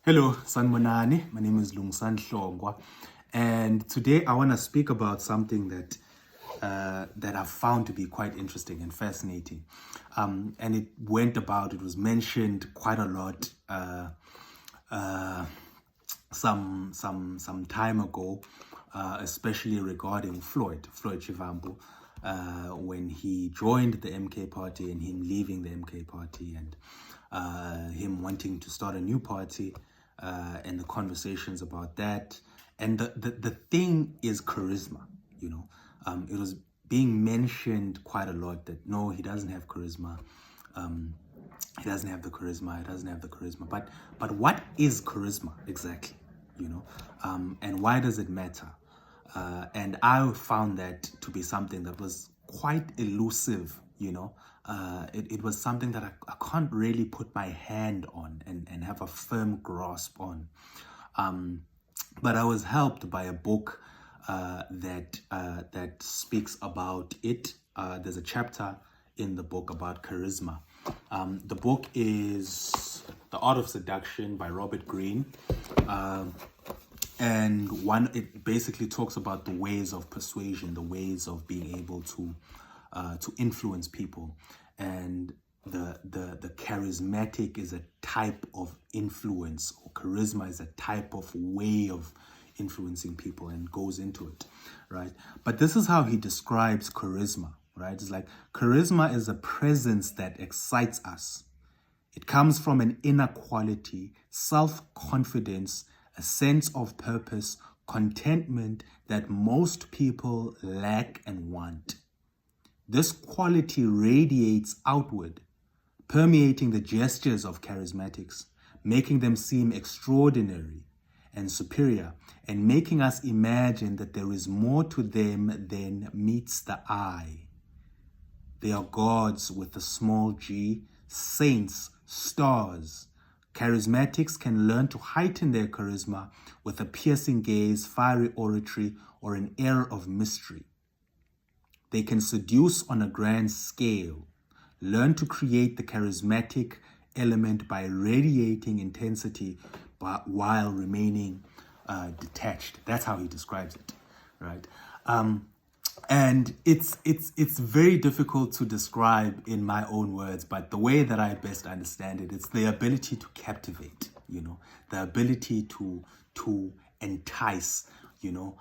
Hello, Sanmonani. My name is Lungsan Hlongwa, and today I want to speak about something that I've found to be quite interesting and fascinating. And it was mentioned quite a lot some time ago, especially regarding Floyd Shivambu, when he joined the MK party and him leaving the MK party and him wanting to start a new party, and the conversations about that. And the thing is charisma, you know. It was being mentioned quite a lot that no, he doesn't have charisma. He doesn't have the charisma. He doesn't have the charisma. But what is charisma exactly? You know, and why does it matter? And I found that to be something that was quite elusive. You know, it was something that I can't really put my hand on and have a firm grasp on. But I was helped by a book that speaks about it. There's a chapter in the book about charisma. The book is The Art of Seduction by Robert Greene. And it basically talks about the ways of persuasion, the ways of being able to influence people. And the charismatic is a type of influence, or charisma is a type of way of influencing people, and goes into it, right? But this is how he describes charisma, right? It's like charisma is a presence that excites us. It comes from an inner quality, self-confidence, a sense of purpose, contentment that most people lack and want. This quality radiates outward, permeating the gestures of charismatics, making them seem extraordinary and superior, and making us imagine that there is more to them than meets the eye. They are gods with a small g, saints, stars. Charismatics can learn to heighten their charisma with a piercing gaze, fiery oratory, or an air of mystery. They can seduce on a grand scale, learn to create the charismatic element by radiating intensity while remaining detached. That's how he describes it, right? And it's very difficult to describe in my own words, but the way that I best understand it, it's the ability to captivate, you know, the ability to entice, you know,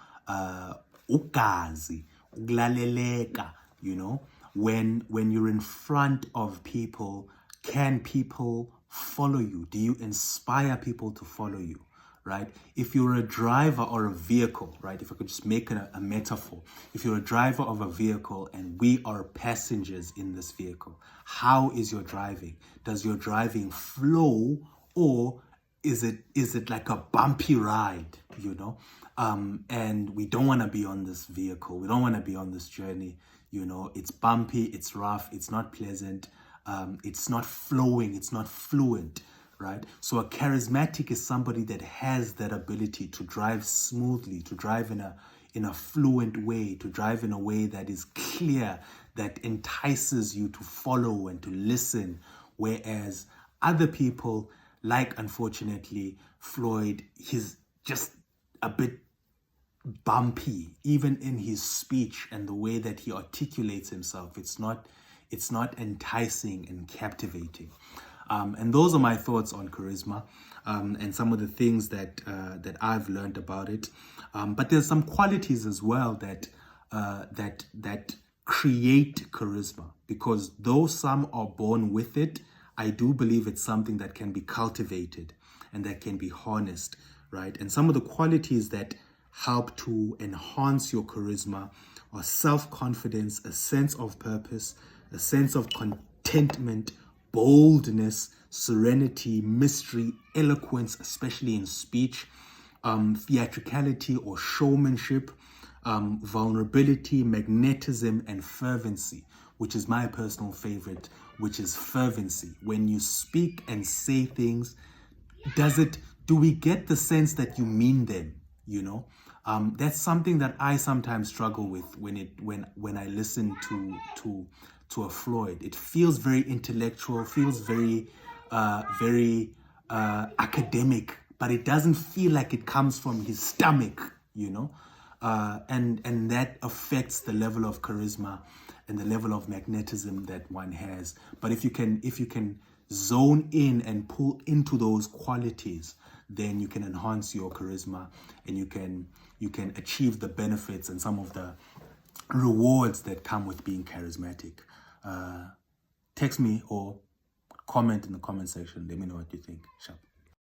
ugazi, uklaleleka, you know, when you're in front of people, can people follow you? Do you inspire people to follow you? Right? If you're a driver or a vehicle, right? If I could just make a metaphor, if you're a driver of a vehicle and we are passengers in this vehicle, how is your driving? Does your driving flow, or is it like a bumpy ride, you know? And we don't want to be on this vehicle. We don't want to be on this journey. You know, it's bumpy, it's rough, it's not pleasant, it's not flowing, it's not fluent. Right? So a charismatic is somebody that has that ability to drive smoothly, to drive in a fluent way, to drive in a way that is clear, that entices you to follow and to listen. Whereas other people, like unfortunately Floyd, he's just a bit bumpy, even in his speech and the way that he articulates himself. It's not enticing and captivating. And those are my thoughts on charisma, and some of the things that I've learned about it. But there's some qualities as well that create charisma, because though some are born with it, I do believe it's something that can be cultivated and that can be harnessed, right? And some of the qualities that help to enhance your charisma are self-confidence, a sense of purpose, a sense of contentment, boldness, serenity, mystery, eloquence, especially in speech, theatricality or showmanship, vulnerability, magnetism, and fervency, which is my personal favorite, which is fervency. When you speak and say things, do we get the sense that you mean them, you know? That's something that I sometimes struggle with when I listen to a Floyd. It feels very intellectual, feels very academic, but it doesn't feel like it comes from his stomach, you know. And that affects the level of charisma and the level of magnetism that one has. But if you can zone in and pull into those qualities, then you can enhance your charisma, and you can achieve the benefits and some of the rewards that come with being charismatic. Text me or comment in the comment section. Let me know what you think. Sharp.